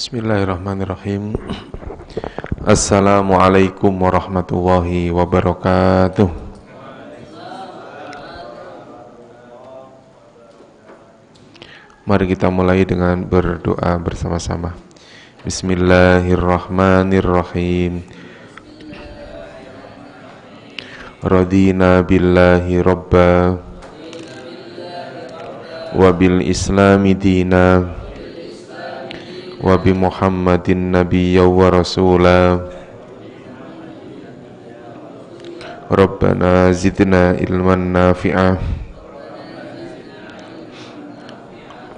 Bismillahirrahmanirrahim. Assalamualaikum warahmatullahi wabarakatuh. Mari kita mulai dengan berdoa bersama-sama. Bismillahirrahmanirrahim. Radina billahi rabba wa bil islami dina wa bi Muhammadin nabiyya wa rasula. Rabbana zidna ilman nafi'ah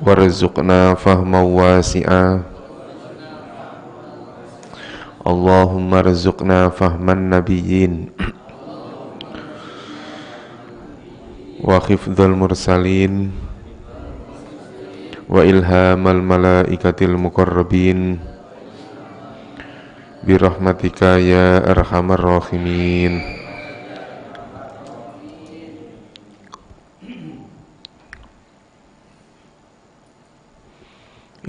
warzuqna fahman wasi'a. Allahumma rzuqna fahman nabiyyin wa khifdzal mursalin wa ilhamal malaikatil muqarrabin birahmatika ya arhamar rahimin.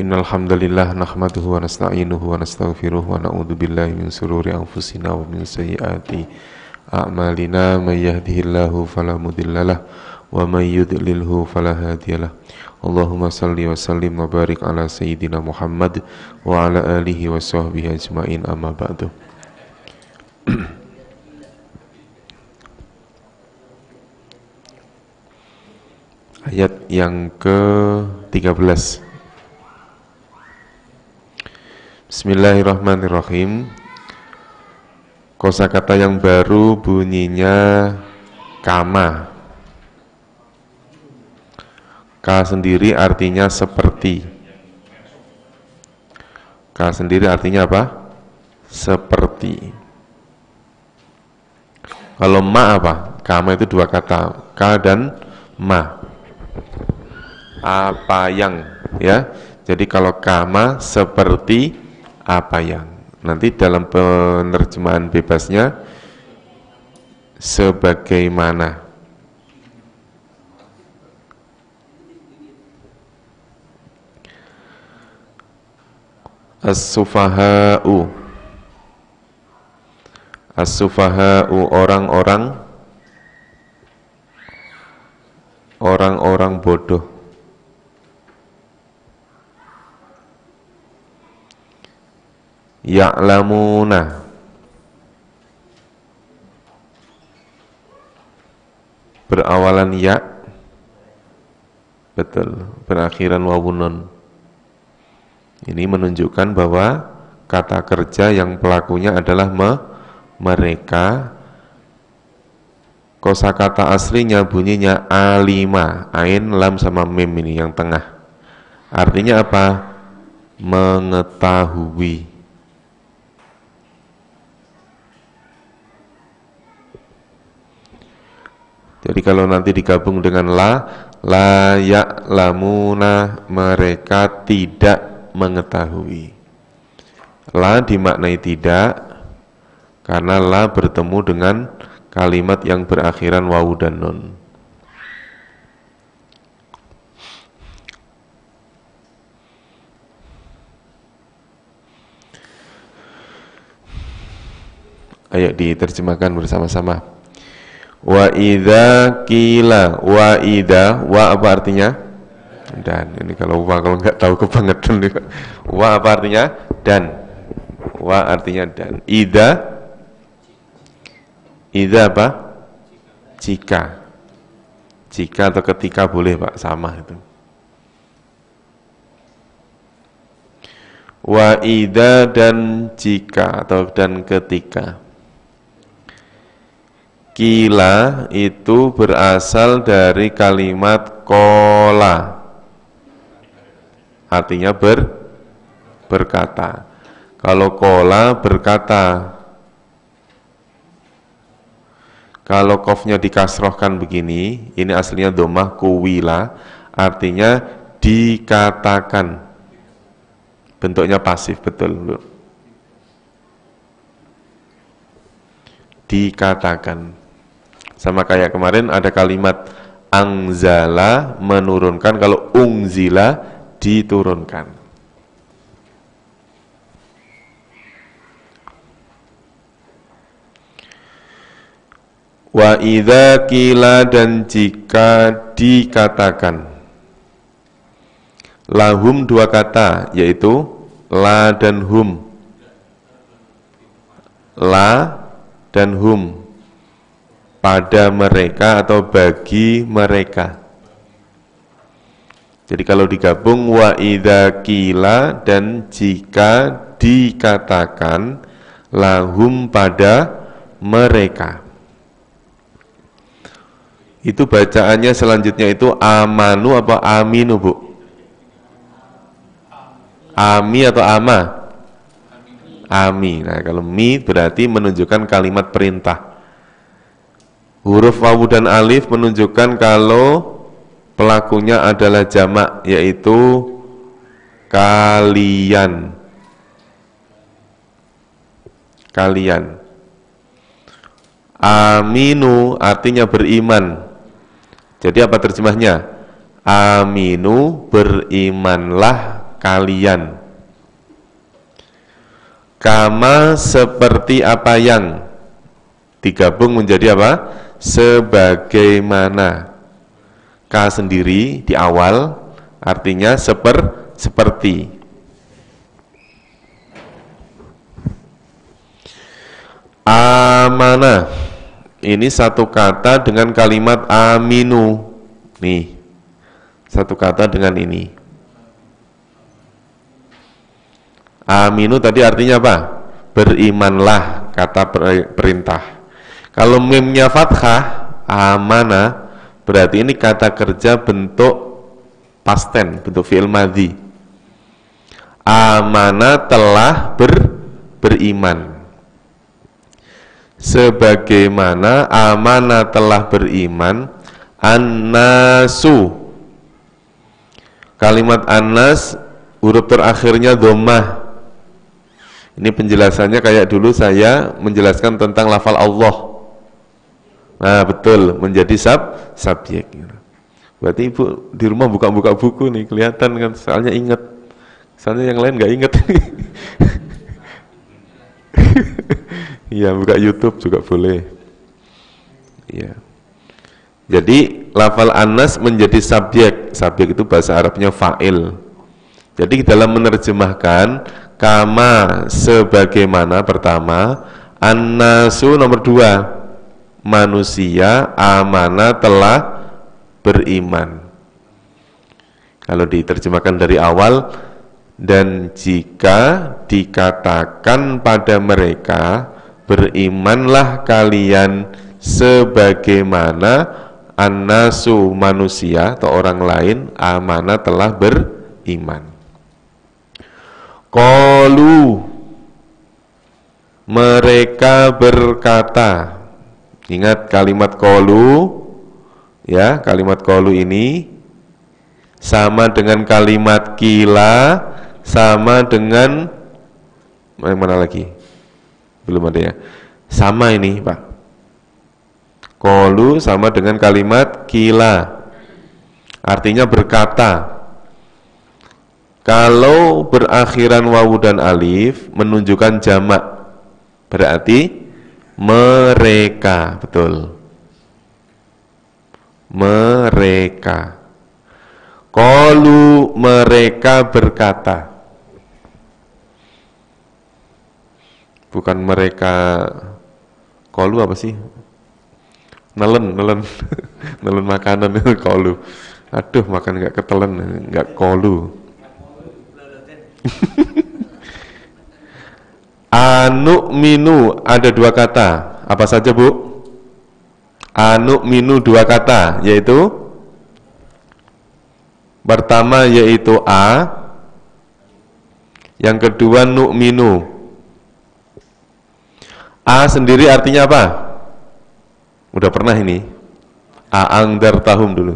Innal hamdalillah nahmaduhu wa nasta'inuhu wa nastaghfiruh wa na'udzu billahi min shururi anfusina wa min sayyiati a'malina. May yahdihillahu fala mudhillalah wa may yudlilhu fala hadiyalah. Allahumma salli wa sallim wa barik ala sayyidina Muhammad wa ala alihi wa sahbihi ajma'in, amma ba'du. Ayat yang ke-13. Bismillahirrahmanirrahim. Kosakata yang baru bunyinya kama. Ka sendiri artinya seperti. Ka sendiri artinya apa? Seperti. Kalau ma apa? Kama itu dua kata, ka dan ma. Apa yang, ya. Jadi kalau kama seperti apa yang. Nanti dalam penerjemahan bebasnya sebagaimana. As-sufaha'u. As-sufaha'u orang-orang bodoh. Ya'lamuna. Berawalan ya. Betul, berakhiran wawun nun. Ini menunjukkan bahwa kata kerja yang pelakunya adalah mereka. Kosakata aslinya bunyinya alima, ain, lam sama mim ini yang tengah. Artinya apa? Mengetahui. Jadi kalau nanti digabung dengan la ya'lamuna, mereka tidak mengetahui. La dimaknai tidak karena la bertemu dengan kalimat yang berakhiran wawu dan nun. Ayo diterjemahkan bersama-sama. Wa idza qila, wa idza, wa apa artinya? Dan ini kalau nggak tahu kebangetan nih. Wa apa artinya? Dan. Wa artinya dan. Idza apa? Jika. Jika atau ketika boleh Pak, sama itu. Wa idza dan jika atau dan ketika. Kila itu berasal dari kalimat kola. Artinya berkata. Kalau kola berkata. Kalau kofnya dikasrohkan begini, ini aslinya domah kuwila, artinya dikatakan. Bentuknya pasif, betul. Dikatakan. Sama kayak kemarin ada kalimat angzala, menurunkan. Kalau ungzila, diturunkan. Wa idza qila, dan jika dikatakan. Lahum dua kata, yaitu la dan hum. La dan hum, pada mereka atau bagi mereka. Jadi kalau digabung, wa idza qila, dan jika dikatakan, lahum, pada mereka. Itu bacaannya selanjutnya itu amanu apa aminu, Bu? Ami atau ama? Ami. Nah, kalau mi berarti menunjukkan kalimat perintah. Huruf wawu dan alif menunjukkan kalau pelakunya adalah jamak, yaitu kalian. Kalian. Aminu artinya beriman. Jadi apa terjemahnya? Aminu, berimanlah kalian. Kama, seperti apa yang. Digabung menjadi apa? Sebagaimana. Ka sendiri di awal artinya seperti. Amanah, ini satu kata dengan kalimat aminu. Nih, satu kata dengan ini. Aminu tadi artinya apa? Berimanlah, kata perintah. Kalau mimnya fathah, amanah, berarti ini kata kerja bentuk past tense, bentuk fi'il madhi. Amanah, telah beriman. Sebagaimana amanah telah beriman an-nasu. Kalimat an-nas huruf terakhirnya dhammah. Ini penjelasannya kayak dulu saya menjelaskan tentang lafal Allah. Nah, betul, menjadi subjek. Berarti Ibu di rumah buka-buka buku nih, kelihatan kan, soalnya ingat. Soalnya yang lain nggak ingat. Iya, buka YouTube juga boleh. Iya. Jadi lafal anas menjadi subjek. Subjek itu bahasa Arabnya fa'il. Jadi dalam menerjemahkan kama, sebagaimana pertama, annasu nomor dua, manusia, amanah telah beriman. Kalau diterjemahkan dari awal, dan jika dikatakan pada mereka, berimanlah kalian sebagaimana annasu, manusia atau orang lain, amanah telah beriman. Qalu, mereka berkata. Ingat kalimat qalu, ya, kalimat qalu ini sama dengan kalimat qila, sama dengan mana lagi? Belum ada ya. Sama ini, Pak. Qalu sama dengan kalimat qila. Artinya berkata. Kalau berakhiran wawu dan alif menunjukkan jamak, berarti mereka, betul. Mereka. Qalu, mereka berkata. Bukan mereka. Qalu apa sih? Nelen nelen makanan itu qalu. Aduh, makan nggak ketelen, nggak qalu. Anu minu ada dua kata. Apa saja, Bu? Anu minu dua kata, yaitu pertama yaitu a, yang kedua nu'minu. A sendiri artinya apa? Udah pernah ini? A'angdar tahum dulu.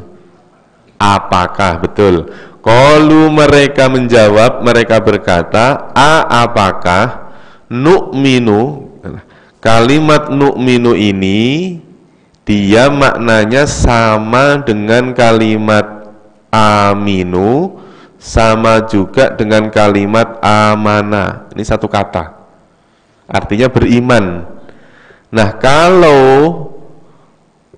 Apakah, betul. Qalu, mereka menjawab, mereka berkata, apakah nu'minu. Kalimat nu'minu ini dia maknanya sama dengan kalimat aminu, sama juga dengan kalimat amanah. Ini satu kata, artinya beriman. Nah, kalau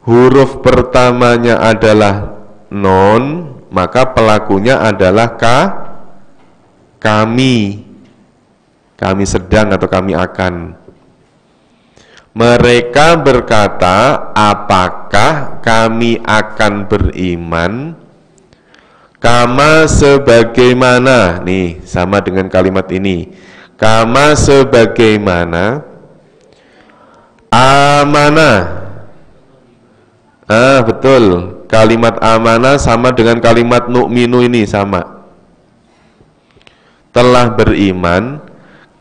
huruf pertamanya adalah non, maka pelakunya adalah kami. Kami sedang atau kami akan. Mereka berkata, apakah kami akan beriman? Kama sebagaimana, nih sama dengan kalimat ini. Kama sebagaimana amanah. Betul. Kalimat amanah sama dengan kalimat nu'minu ini sama. Telah beriman.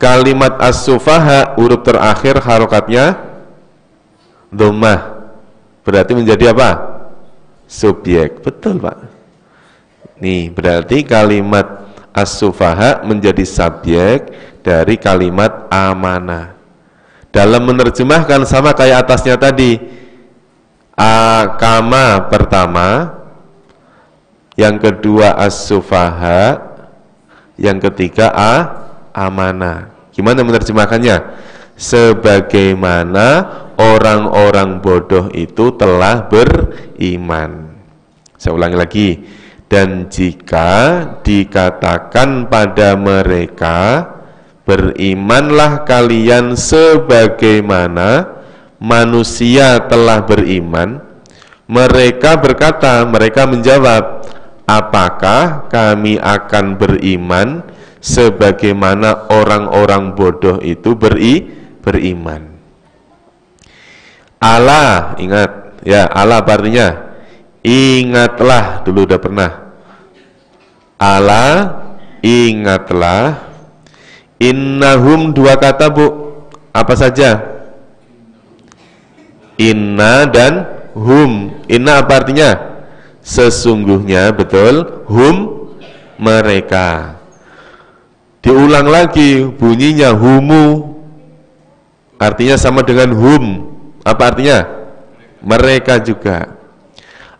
Kalimat as-sufaha huruf terakhir harokatnya dhammah. Berarti menjadi apa? Subjek. Betul, Pak. Nih, berarti kalimat as-sufaha menjadi subjek dari kalimat amanah. Dalam menerjemahkan sama kayak atasnya tadi. Kama pertama, yang kedua as-sufaha, yang ketiga amanah. Gimana menerjemahkannya? Sebagaimana orang-orang bodoh itu telah beriman. Saya ulangi lagi. Dan jika dikatakan pada mereka, berimanlah kalian sebagaimana manusia telah beriman, mereka berkata, mereka menjawab, apakah kami akan beriman sebagaimana orang-orang bodoh itu beriman. Allah, ingat ya, Allah artinya ingatlah, dulu udah pernah. Allah, ingatlah. Innahum dua kata, Bu. Apa saja? Inna dan hum. Inna apa artinya? Sesungguhnya, betul. Hum, mereka. Diulang lagi bunyinya humu, artinya sama dengan hum. Apa artinya? Mereka juga.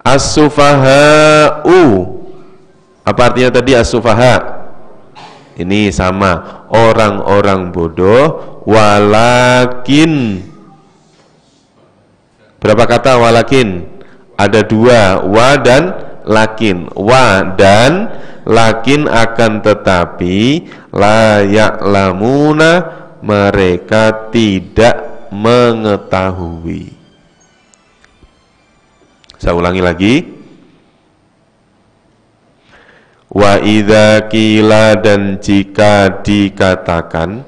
As-sufaha'u, apa artinya tadi as-sufaha? Ini sama, orang-orang bodoh. Walakin, berapa kata walakin? Ada dua, wa dan lakin. Wa dan lakin, akan tetapi la ya'lamuna, mereka tidak mengetahui. Saya ulangi lagi. Wa idza qila, dan jika dikatakan,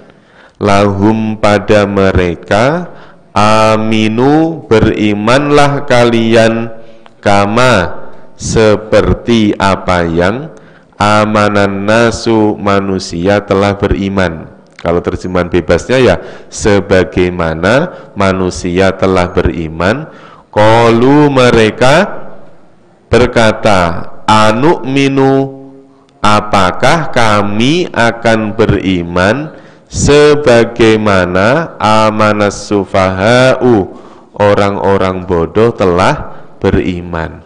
lahum pada mereka, aminu berimanlah kalian, kama seperti apa yang amanan nasu manusia telah beriman. Kalau terjemahan bebasnya ya sebagaimana manusia telah beriman. Qalu, mereka berkata, anu'minu, apakah kami akan beriman sebagaimana amanas sufaha'u, orang-orang bodoh telah beriman.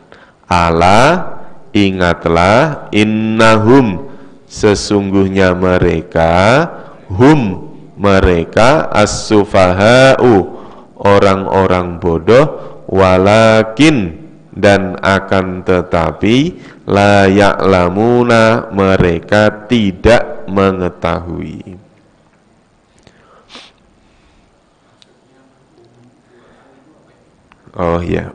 Ala, ingatlah, innahum, sesungguhnya mereka, hum, mereka, as-sufaha'u, orang-orang bodoh, walakin, dan akan tetapi, la ya'lamuna, mereka tidak mengetahui. Oh ya.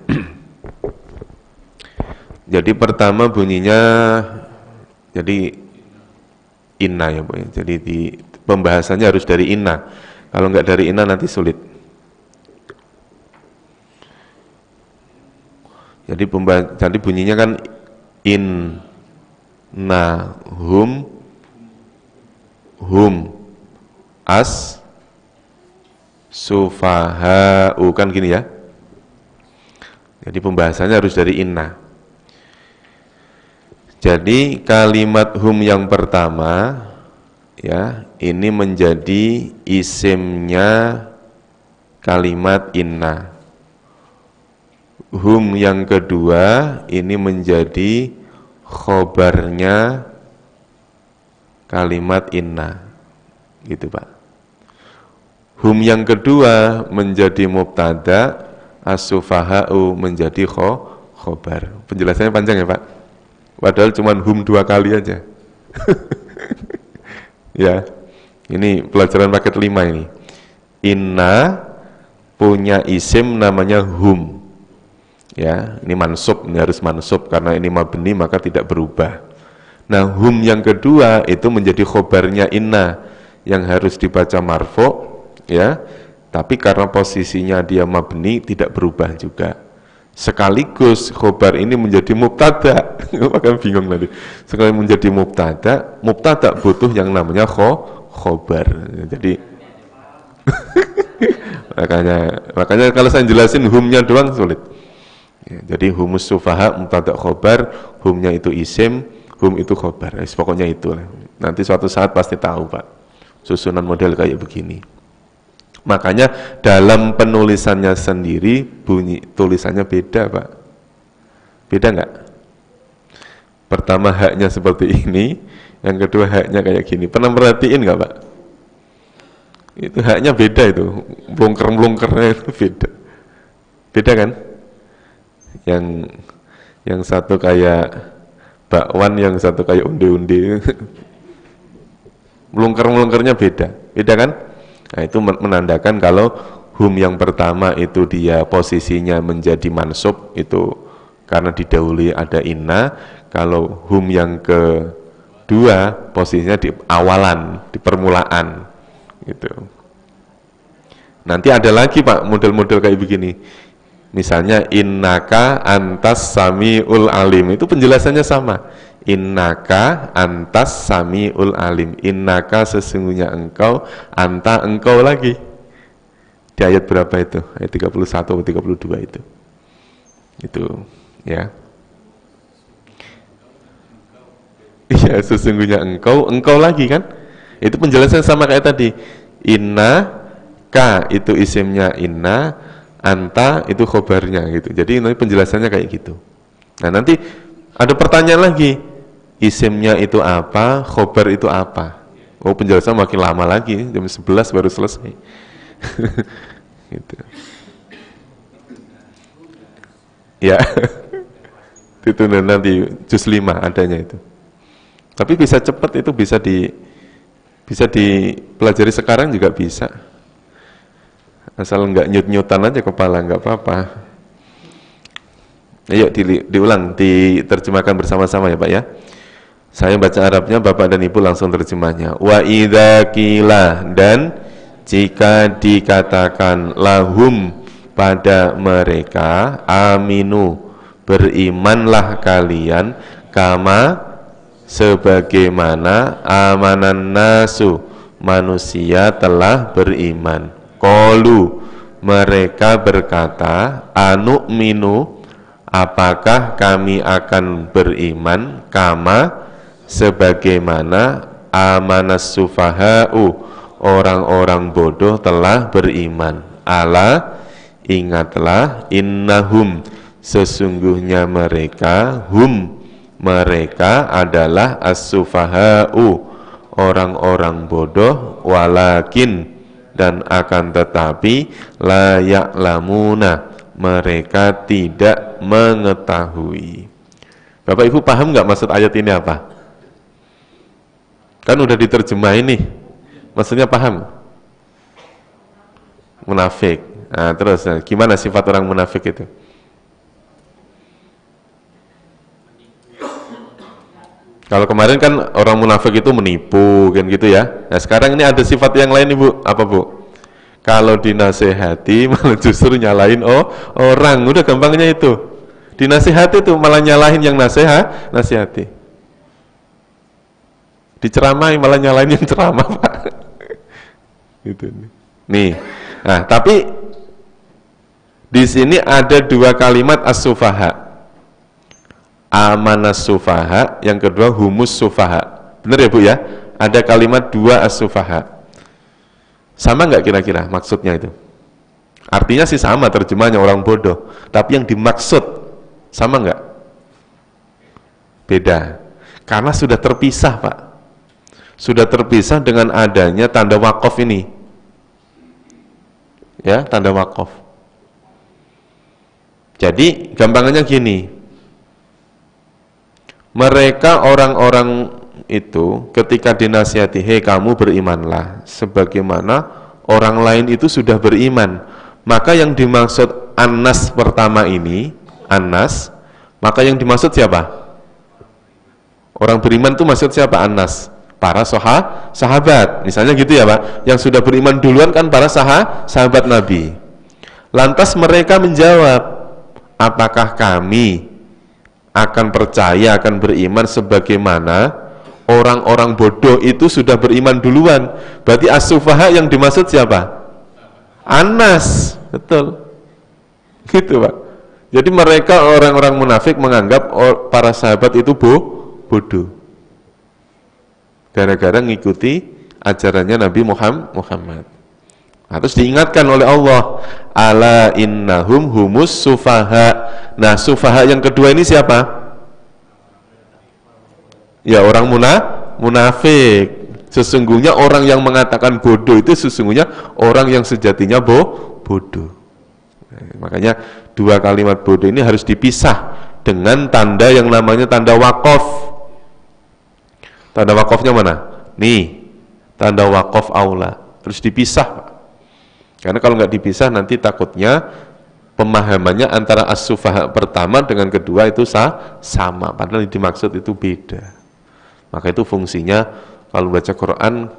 Jadi pertama bunyinya jadi inna ya, Bu. Jadi di pembahasannya harus dari inna. Kalau nggak dari inna nanti sulit. Jadi bunyinya kan inna hum as sufaha'u, kan gini ya. Jadi pembahasannya harus dari inna. Jadi kalimat hum yang pertama ya, ini menjadi isimnya kalimat inna. Hum yang kedua ini menjadi khobarnya kalimat inna. Gitu, Pak. Hum yang kedua menjadi mubtada, as-sufaha'u menjadi khobar. Penjelasannya panjang ya Pak, padahal cuma hum 2 kali aja. Ya, ini pelajaran paket 5 ini. Inna punya isim namanya hum. Ya, ini mansub, ini harus mansub karena ini mabni maka tidak berubah. Nah, hum yang kedua itu menjadi khobarnya inna yang harus dibaca marfu, ya. Tapi karena posisinya dia mabni tidak berubah juga. Sekaligus khobar ini menjadi mubtada. Maka bingung nanti. Sekali menjadi mubtada butuh yang namanya khobar. Jadi makanya kalau saya jelasin humnya doang sulit. Ya, jadi humus sufaha mubtada khobar, humnya itu isim, hum itu khobar. Pokoknya itu. Nanti suatu saat pasti tahu Pak. Susunan model kayak begini. Makanya dalam penulisannya sendiri bunyi tulisannya beda Pak. Beda nggak? Pertama haknya seperti ini, yang kedua haknya kayak gini. Pernah perhatiin nggak Pak? Itu haknya beda itu, melungker-melungkernya itu beda. Beda kan? Yang satu kayak bakwan, yang satu kayak undi-undi. Melungker-melungkernya beda. Beda kan? Nah, itu menandakan kalau hum yang pertama itu dia posisinya menjadi mansub itu karena didahului ada inna. Kalau hum yang kedua posisinya di awalan, di permulaan gitu. Nanti ada lagi Pak model-model kayak begini. Misalnya innaka antas samiul alim, itu penjelasannya sama. Innaka antas samiul alim. Innaka sesungguhnya engkau, anta engkau lagi. Di ayat berapa itu? Ayat 31 atau 32 itu. Itu ya. Iya, sesungguhnya engkau, engkau lagi kan? Itu penjelasannya sama kayak tadi. Inna ka itu isimnya inna, anta itu khobarnya gitu. Jadi nanti penjelasannya kayak gitu. Nah, nanti ada pertanyaan lagi. Isimnya itu apa, khobar itu apa? Oh, penjelasan makin lama lagi, jam 11 baru selesai. Gitu. Ya. Itu nanti juz 5 adanya itu. Tapi bisa cepat, itu bisa dipelajari sekarang juga bisa. Asal enggak nyut-nyutan aja kepala, enggak apa-apa. Ayo diulang, diterjemahkan bersama-sama ya Pak ya. Saya baca Arabnya, Bapak dan Ibu langsung terjemahnya. Wa idza qila, dan jika dikatakan lahum pada mereka, aminu berimanlah kalian, kama sebagaimana amanan nasu manusia telah beriman. Qalu mereka berkata, anu'minu apakah kami akan beriman, kama sebagaimana amanas sufaha'u orang-orang bodoh telah beriman. Ala ingatlah, innahum sesungguhnya mereka, hum mereka adalah as-sufaha'u orang-orang bodoh, walakin dan akan tetapi la ya'lamuna mereka tidak mengetahui. Bapak Ibu paham nggak maksud ayat ini apa? Kan udah diterjemahin nih, maksudnya paham? Munafik. Nah, terus gimana sifat orang munafik itu? Kalau kemarin kan orang munafik itu menipu kan gitu ya. Nah, sekarang ini ada sifat yang lain Ibu. Apa Bu? Kalau dinasehati malah justru nyalahin orang. Udah gampangnya itu. Dinasehati itu malah nyalahin yang nasehati. Diceramai malah nyalahin yang ceramah Pak. Gitu nih. Nah, tapi di sini ada dua kalimat as-sufaha. Amanas sufaha, yang kedua humus sufaha. Benar ya Bu ya? Ada kalimat dua as-sufaha. Sama nggak kira-kira maksudnya itu? Artinya sih sama, terjemahnya orang bodoh. Tapi yang dimaksud sama nggak? Beda. Karena sudah terpisah Pak. Sudah terpisah dengan adanya tanda wakaf ini. Ya, tanda wakaf. Jadi gampangannya gini, mereka orang-orang itu ketika dinasihati, hei kamu berimanlah sebagaimana orang lain itu sudah beriman, maka yang dimaksud Anas pertama ini, Anas, maka yang dimaksud siapa? Orang beriman itu maksud siapa? Anas, para sahabat, misalnya gitu ya Pak. Yang sudah beriman duluan kan para sahabat Nabi. Lantas mereka menjawab, apakah kami akan percaya, akan beriman sebagaimana orang-orang bodoh itu sudah beriman duluan? Berarti as-sufaha yang dimaksud siapa? Anas, betul. Gitu Pak. Jadi mereka orang-orang munafik menganggap para sahabat itu bodoh. Gara-gara ngikuti ajarannya Nabi Muhammad. Harus diingatkan oleh Allah, ala innahum humus sufaha. Nah, sufaha yang kedua ini siapa? Ya, orang munafik. Sesungguhnya orang yang mengatakan bodoh itu sesungguhnya orang yang sejatinya bodoh. Makanya dua kalimat bodoh ini harus dipisah dengan tanda yang namanya tanda wakof. Tanda wakofnya mana? Nih, tanda wakof aula. Harus dipisah, Pak. Karena kalau nggak dipisah nanti takutnya pemahamannya antara as-sufaha pertama dengan kedua itu sama, padahal yang dimaksud itu beda. Maka itu fungsinya kalau baca Quran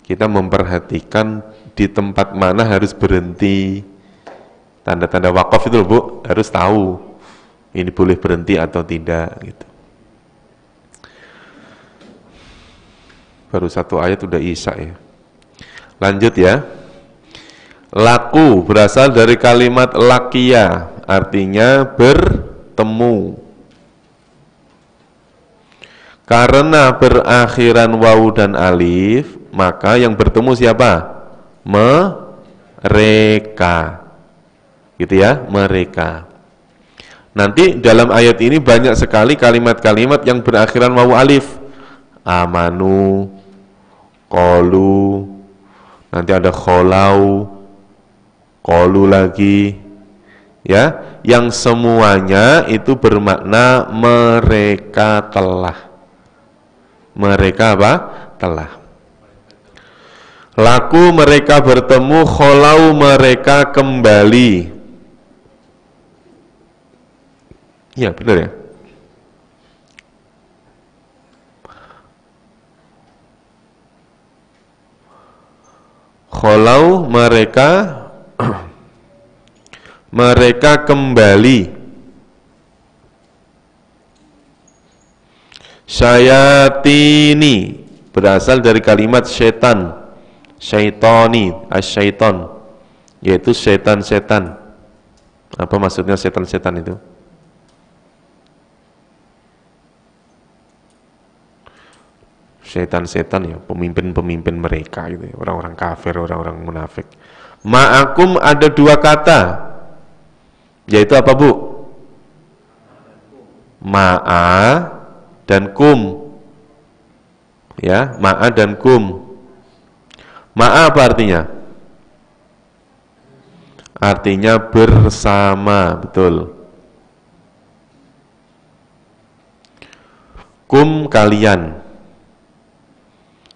kita memperhatikan di tempat mana harus berhenti. Tanda-tanda wakof itu Bu, harus tahu ini boleh berhenti atau tidak gitu. Baru satu ayat udah isya ya. Lanjut ya. Laku berasal dari kalimat lakia, artinya bertemu. Karena berakhiran wawu dan alif, maka yang bertemu siapa? Mereka. Gitu ya, mereka. Nanti dalam ayat ini banyak sekali kalimat-kalimat yang berakhiran wawu alif. Amanu, qalu, nanti ada kholau, qalu lagi, ya, yang semuanya itu bermakna mereka telah. Mereka apa? Telah. Laku mereka bertemu, kholau mereka kembali. Ya, benar ya? Kholau mereka kembali. Syayatini berasal dari kalimat setan, syaitoni, asyaiton, yaitu setan-setan. Apa maksudnya setan-setan itu? Setan-setan ya, pemimpin-pemimpin mereka gitu, orang-orang kafir, orang-orang munafik. Ma'akum ada dua kata, yaitu apa Bu? Ma'a dan kum. Ya, ma'a dan kum. Ma'a apa artinya? Artinya bersama, betul. Kum kalian.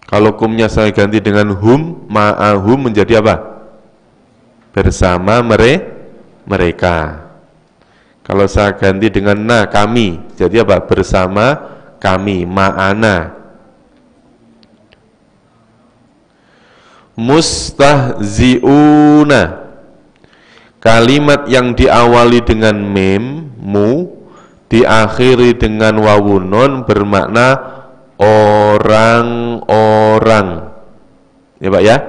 Kalau kumnya saya ganti dengan hum, ma'ahum menjadi apa? Bersama mereka. Kalau saya ganti dengan na, kami, jadi apa? Bersama kami, ma'ana. Mustahzi'una, kalimat yang diawali dengan mim, mu, diakhiri dengan wawun nun bermakna orang-orang. Ya Pak ya.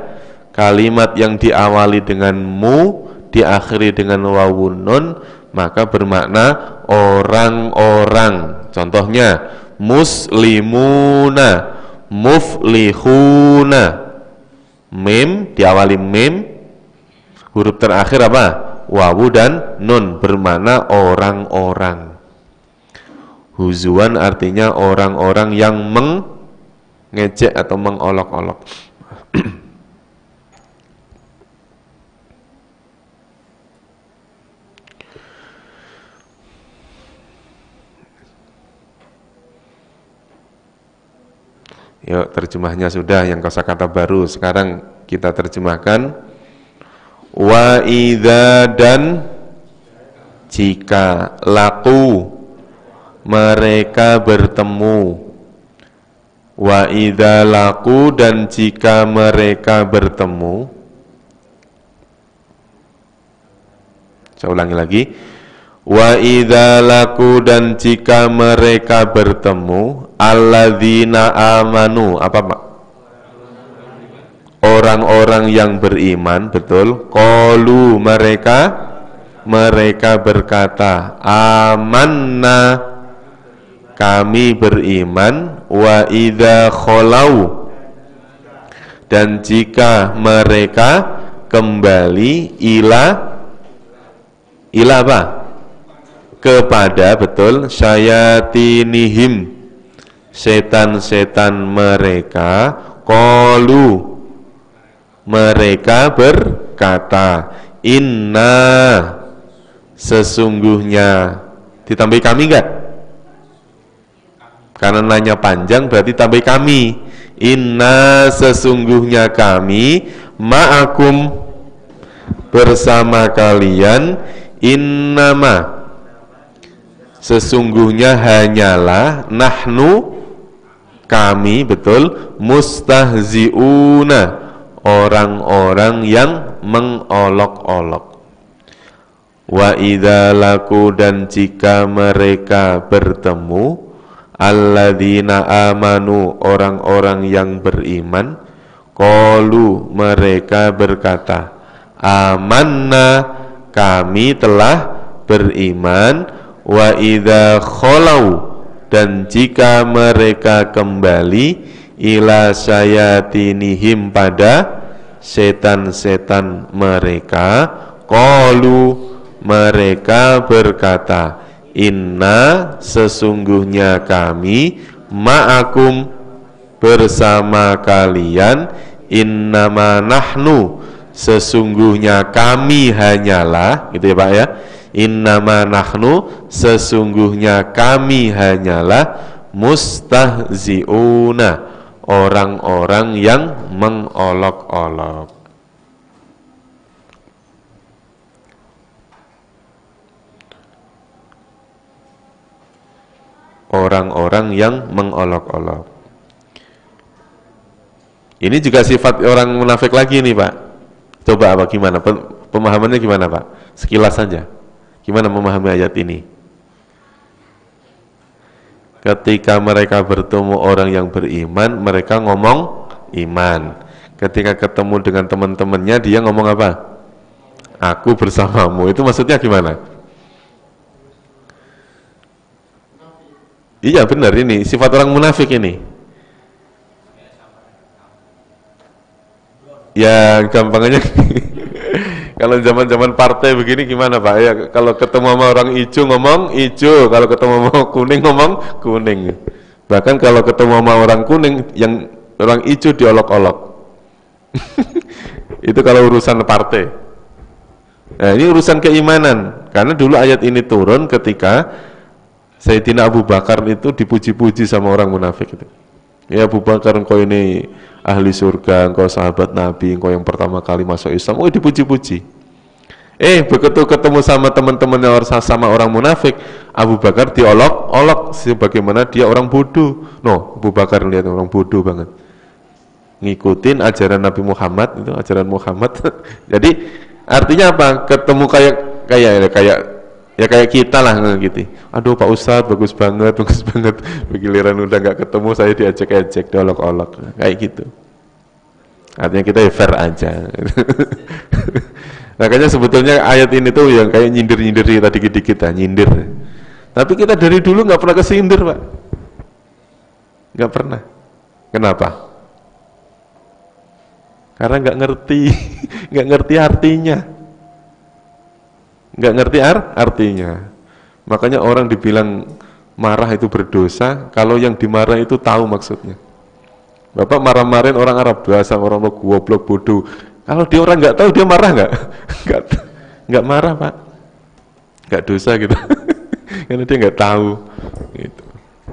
Kalimat yang diawali dengan mu, diakhiri dengan wawun nun, maka bermakna orang-orang. Contohnya muslimuna, muflihuna. Mim diawali mim, huruf terakhir apa? Wawu dan nun bermakna orang-orang. Huzuan artinya orang-orang yang mengejek atau mengolok-olok. Yuk, terjemahnya sudah, yang kosakata baru. Sekarang kita terjemahkan. Wa idza dan jika, laku mereka bertemu. Wa idza laku dan jika mereka bertemu. Saya ulangi lagi. Wa idza laku dan jika mereka bertemu, alladzina amanu, apa Pak? Orang-orang yang beriman, betul. Qalu mereka berkata, amanna, kami beriman. Wa idza kholau, dan jika mereka kembali ila apa? Kepada, betul, syayatinihim, setan-setan mereka, qalu, mereka berkata, inna, sesungguhnya, ditambah kami enggak? Karena nanya panjang berarti tambah kami. Inna, sesungguhnya kami, ma'akum, bersama kalian, innama, sesungguhnya hanyalah, nahnu, kami, betul, mustahziuna, orang-orang yang mengolok-olok. Wa idza laku dan jika mereka bertemu, alladzina amanu, orang-orang yang beriman, qalu, mereka berkata, amanna, kami telah beriman. Wa idza kholau, dan jika mereka kembali, ila syayatinihim, pada setan-setan mereka, qalu, mereka berkata, inna, sesungguhnya kami, ma'akum, bersama kalian, innama nahnu, sesungguhnya kami hanyalah, gitu ya Pak ya, innama nahnu, sesungguhnya kami hanyalah, mustahziuna, orang-orang yang mengolok-olok. Orang-orang yang mengolok-olok. Ini juga sifat orang munafik lagi nih Pak. Coba apa gimana? Pemahamannya gimana Pak? Sekilas saja. Gimana memahami ayat ini? Ketika mereka bertemu orang yang beriman, mereka ngomong iman. Ketika ketemu dengan teman-temannya, dia ngomong apa? Aku bersamamu. Itu maksudnya gimana? Iya benar, ini sifat orang munafik ini. Ya gampangnya kalau zaman-zaman partai begini gimana Pak? Ya kalau ketemu sama orang hijau ngomong hijau, kalau ketemu sama kuning ngomong kuning. Bahkan kalau ketemu sama orang kuning, yang orang hijau diolok-olok. Itu kalau urusan partai. Nah ini urusan keimanan. Karena dulu ayat ini turun ketika Sayyidina Abu Bakar itu dipuji-puji sama orang munafik itu. Ya Abu Bakar, engkau ini ahli surga, engkau sahabat Nabi, engkau yang pertama kali masuk Islam. Oh dipuji-puji. Begitu ketemu sama teman-temannya sama orang munafik, Abu Bakar diolok-olok sebagaimana dia orang bodoh. No, Abu Bakar lihat orang bodoh banget. Ngikutin ajaran Nabi Muhammad, itu ajaran Muhammad. Jadi artinya apa? Ketemu kayak kita lah gitu. Aduh Pak Ustadz bagus banget. Giliran udah nggak ketemu saya diajak-ajak, diolok-olok, kayak gitu. Artinya kita ya fair aja. Makanya sebetulnya ayat ini tuh yang kayak nyindir-nyindir kita dikit-dikit, nyindir. Tapi kita dari dulu nggak pernah kesindir Pak, nggak pernah. Kenapa? Karena nggak ngerti artinya. Nggak ngerti artinya. Makanya orang dibilang marah itu berdosa kalau yang dimarah itu tahu maksudnya. Bapak marah-marahin orang Arab, bahasa orang lo goblok, bodoh. Kalau dia orang nggak tahu, dia marah nggak? Nggak marah Pak, nggak dosa gitu. Karena dia nggak tahu gitu.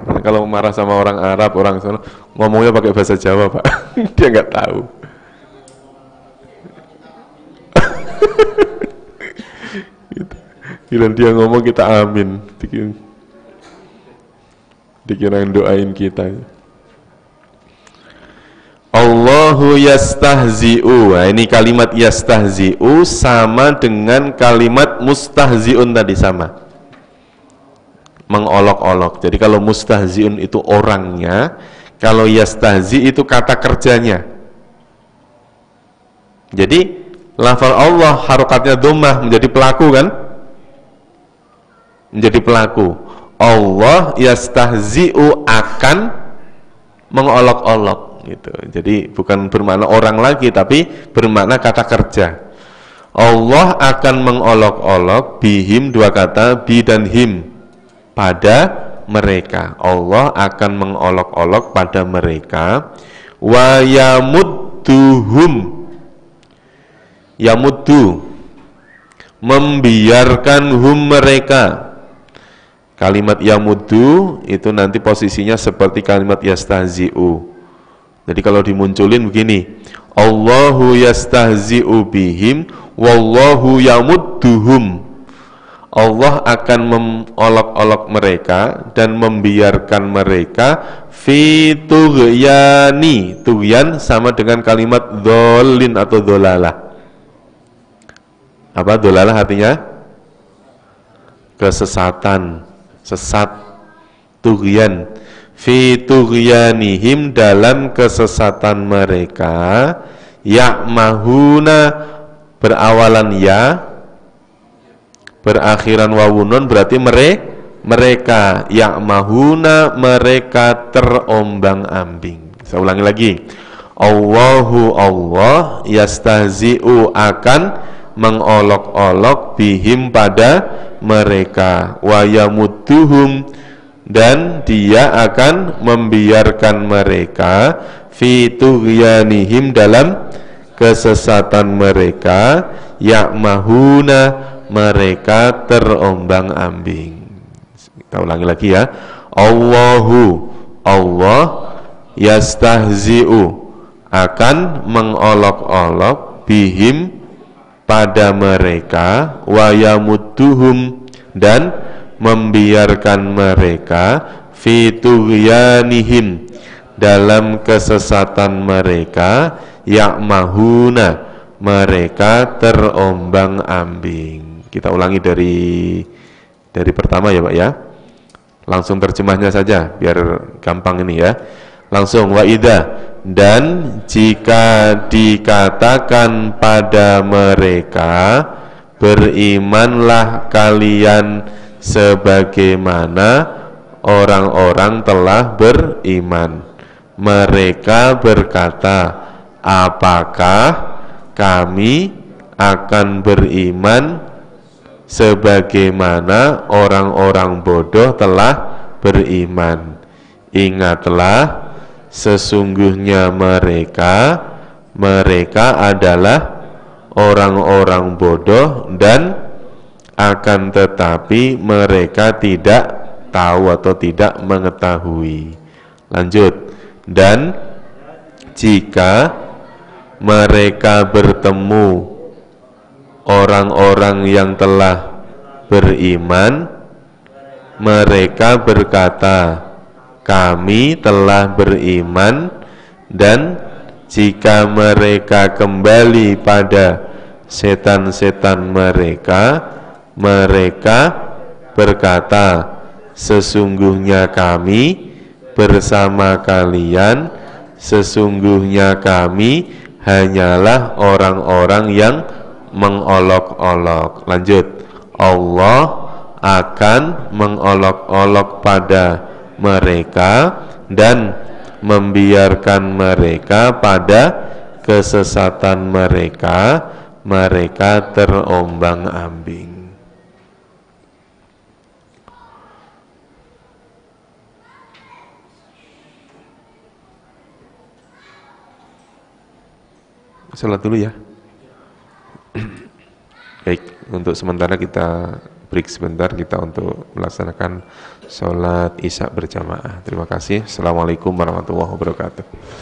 Nah, kalau marah sama orang Arab, orang sana, ngomongnya pakai bahasa Jawa, Pak. Dia nggak tahu. Gila dia ngomong kita amin. Dikira doain kita. Allahu yastahzi'u. Nah, ini kalimat yastahzi'u sama dengan kalimat mustahzi'un tadi sama. Mengolok-olok. Jadi kalau mustahzi'un itu orangnya, kalau yastahzi itu kata kerjanya. Jadi lafal Allah harokatnya dhammah menjadi pelaku kan? Menjadi pelaku. Allah yastahzi'u akan mengolok-olok gitu. Jadi bukan bermakna orang lagi tapi bermakna kata kerja. Allah akan mengolok-olok bihim dua kata bi dan him pada mereka. Allah akan mengolok-olok pada mereka wa yamudduhum yamuddu membiarkan hum mereka. Kalimat yamuddu itu nanti posisinya seperti kalimat yastahzi'u. Jadi kalau dimunculin begini, Allahu yastahzi'u bihim wallahu yamudduhum. Allah akan mengolok-olok mereka dan membiarkan mereka fi tughyani. Tughyan sama dengan kalimat dholin atau dholalah. Apa dholalah artinya? Kesesatan, sesat. Tughyan fi tughyanihim dalam kesesatan mereka. Ya'mahuna berawalan ya, berakhiran wawunun berarti mereka. Ya'mahuna mereka terombang-ambing. Saya ulangi lagi. Allahu Allah yastahzi'u akan mengolok-olok bihim pada mereka wa yamudduhum dan dia akan membiarkan mereka fi tughyanihim dalam kesesatan mereka. Ya'mahuna mereka terombang-ambing. Kita ulangi lagi ya. Allahu Allah yastahzi'u akan mengolok-olok bihim pada mereka wa yamudduhum dan membiarkan mereka fi tughyanihim dalam kesesatan mereka. Ya'mahuna mereka terombang-ambing. Kita ulangi dari pertama ya Pak ya. Langsung terjemahnya saja biar gampang ini ya. Langsung wa idza dan jika dikatakan pada mereka berimanlah kalian sebagaimana orang-orang telah beriman. Mereka berkata, apakah kami akan beriman sebagaimana orang-orang bodoh telah beriman? Ingatlah, sesungguhnya mereka adalah orang-orang bodoh dan akan tetapi mereka tidak tahu atau tidak mengetahui. Lanjut. Dan jika mereka bertemu orang-orang yang telah beriman, mereka berkata, kami telah beriman. Dan jika mereka kembali pada setan-setan mereka, mereka berkata, sesungguhnya kami bersama kalian, sesungguhnya kami hanyalah orang-orang yang mengolok-olok. Lanjut. Allah akan mengolok-olok pada mereka dan membiarkan mereka pada kesesatan mereka. Mereka terombang-ambing. Salat dulu ya. Baik, untuk sementara kita break sebentar kita untuk melaksanakan sholat isya berjamaah. Terima kasih. Assalamualaikum warahmatullahi wabarakatuh.